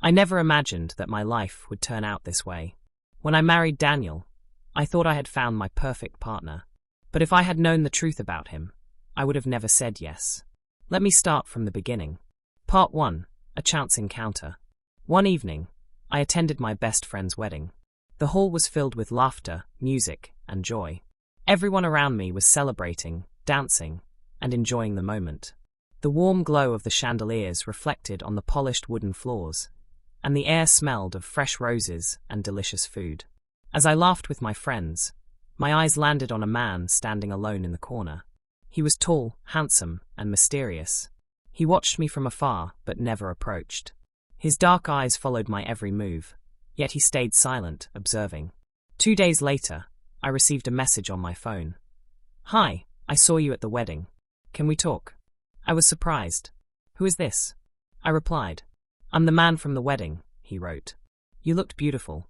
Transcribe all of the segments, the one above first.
I never imagined that my life would turn out this way. When I married Daniel, I thought I had found my perfect partner. But if I had known the truth about him, I would have never said yes. Let me start from the beginning. Part 1. A chance encounter. One evening, I attended my best friend's wedding. The hall was filled with laughter, music, and joy. Everyone around me was celebrating, dancing, and enjoying the moment. The warm glow of the chandeliers reflected on the polished wooden floors, and the air smelled of fresh roses and delicious food. As I laughed with my friends, my eyes landed on a man standing alone in the corner. He was tall, handsome, and mysterious. He watched me from afar, but never approached. His dark eyes followed my every move, yet he stayed silent, observing. 2 days later, I received a message on my phone. "Hi, I saw you at the wedding. Can we talk?" I was surprised. "Who is this?" I replied. "I'm the man from the wedding," he wrote. "You looked beautiful.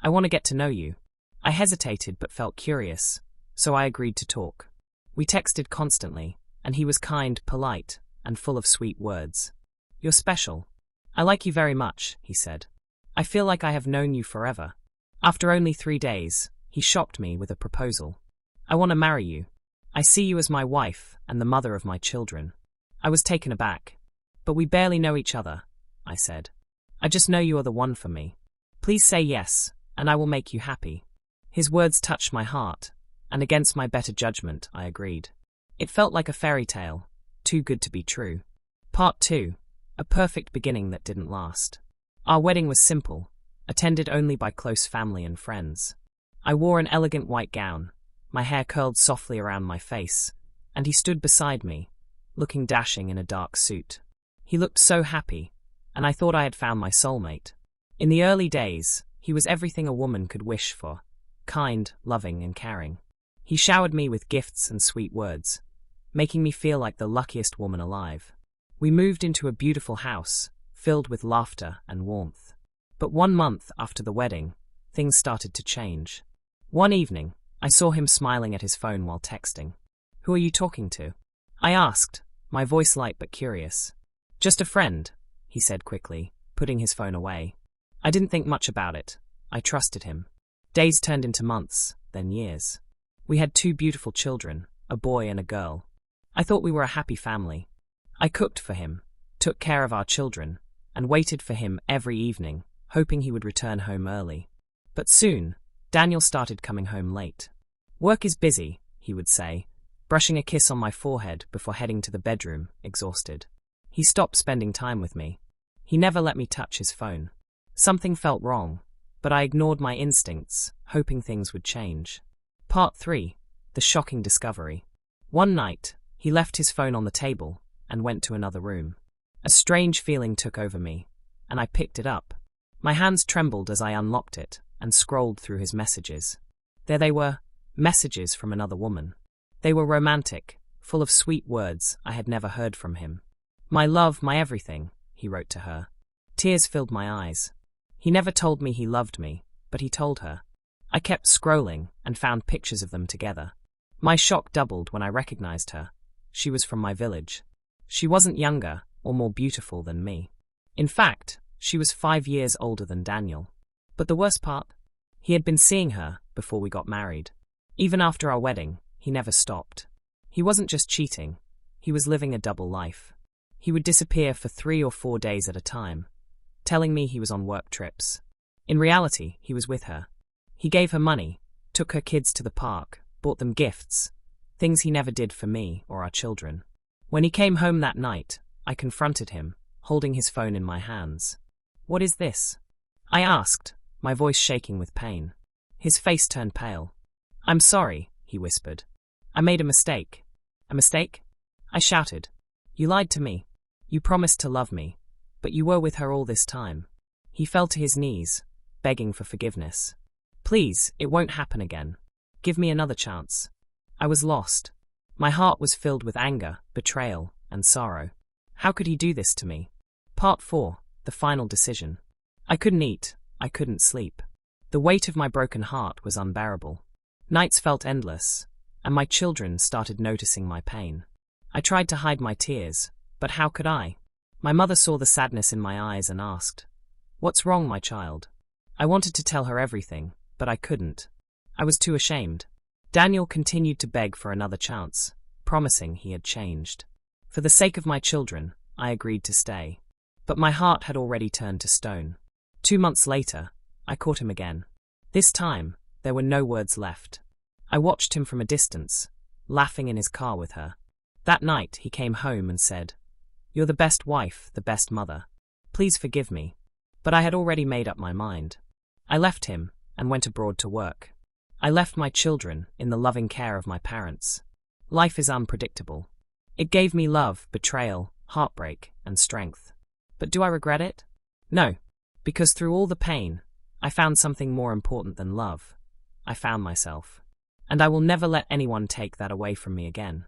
I want to get to know you." I hesitated but felt curious, so I agreed to talk. We texted constantly, and he was kind, polite, and full of sweet words. "You're special. I like you very much," he said. "I feel like I have known you forever." After only 3 days, he shocked me with a proposal. "I want to marry you. I see you as my wife and the mother of my children." I was taken aback. "But we barely know each other," I said. "I just know you are the one for me. Please say yes, and I will make you happy." His words touched my heart, and against my better judgment, I agreed. It felt like a fairy tale, too good to be true. Part 2. A perfect beginning that didn't last. Our wedding was simple, attended only by close family and friends. I wore an elegant white gown, my hair curled softly around my face, and he stood beside me, looking dashing in a dark suit. He looked so happy, and I thought I had found my soulmate. In the early days, he was everything a woman could wish for, kind, loving, and caring. He showered me with gifts and sweet words, making me feel like the luckiest woman alive. We moved into a beautiful house, filled with laughter and warmth. But 1 month after the wedding, things started to change. One evening, I saw him smiling at his phone while texting. "Who are you talking to?" I asked, my voice light but curious. "Just a friend," he said quickly, putting his phone away. I didn't think much about it. I trusted him. Days turned into months, then years. We had 2 beautiful children, a boy and a girl. I thought we were a happy family. I cooked for him, took care of our children, and waited for him every evening, hoping he would return home early. But soon, Daniel started coming home late. "Work is busy," he would say, brushing a kiss on my forehead before heading to the bedroom, exhausted. He stopped spending time with me. He never let me touch his phone. Something felt wrong, but I ignored my instincts, hoping things would change. Part 3. The shocking discovery. One night, he left his phone on the table and went to another room. A strange feeling took over me, and I picked it up. My hands trembled as I unlocked it and scrolled through his messages. There they were, messages from another woman. They were romantic, full of sweet words I had never heard from him. "My love, my everything," he wrote to her. Tears filled my eyes. He never told me he loved me, but he told her. I kept scrolling and found pictures of them together. My shock doubled when I recognized her. She was from my village. She wasn't younger or more beautiful than me. In fact, she was 5 years older than Daniel. But the worst part? He had been seeing her before we got married. Even after our wedding, he never stopped. He wasn't just cheating, he was living a double life. He would disappear for 3 or 4 days at a time, telling me he was on work trips. In reality, he was with her. He gave her money, took her kids to the park, bought them gifts, things he never did for me or our children. When he came home that night, I confronted him, holding his phone in my hands. "What is this?" I asked, my voice shaking with pain. His face turned pale. "I'm sorry," he whispered. "I made a mistake." "A mistake?" I shouted. "You lied to me. You promised to love me, but you were with her all this time." He fell to his knees, begging for forgiveness. "Please, it won't happen again. Give me another chance." I was lost. My heart was filled with anger, betrayal, and sorrow. How could he do this to me? Part 4. The final decision. I couldn't eat. I couldn't sleep. The weight of my broken heart was unbearable. Nights felt endless, and my children started noticing my pain. I tried to hide my tears, but how could I? My mother saw the sadness in my eyes and asked, "What's wrong, my child?" I wanted to tell her everything, but I couldn't. I was too ashamed. Daniel continued to beg for another chance, promising he had changed. For the sake of my children, I agreed to stay. But my heart had already turned to stone. 2 months later, I caught him again. This time, there were no words left. I watched him from a distance, laughing in his car with her. That night, he came home and said, "You're the best wife, the best mother. Please forgive me." But I had already made up my mind. I left him and went abroad to work. I left my children in the loving care of my parents. Life is unpredictable. It gave me love, betrayal, heartbreak, and strength. But do I regret it? No, because through all the pain, I found something more important than love. I found myself. And I will never let anyone take that away from me again.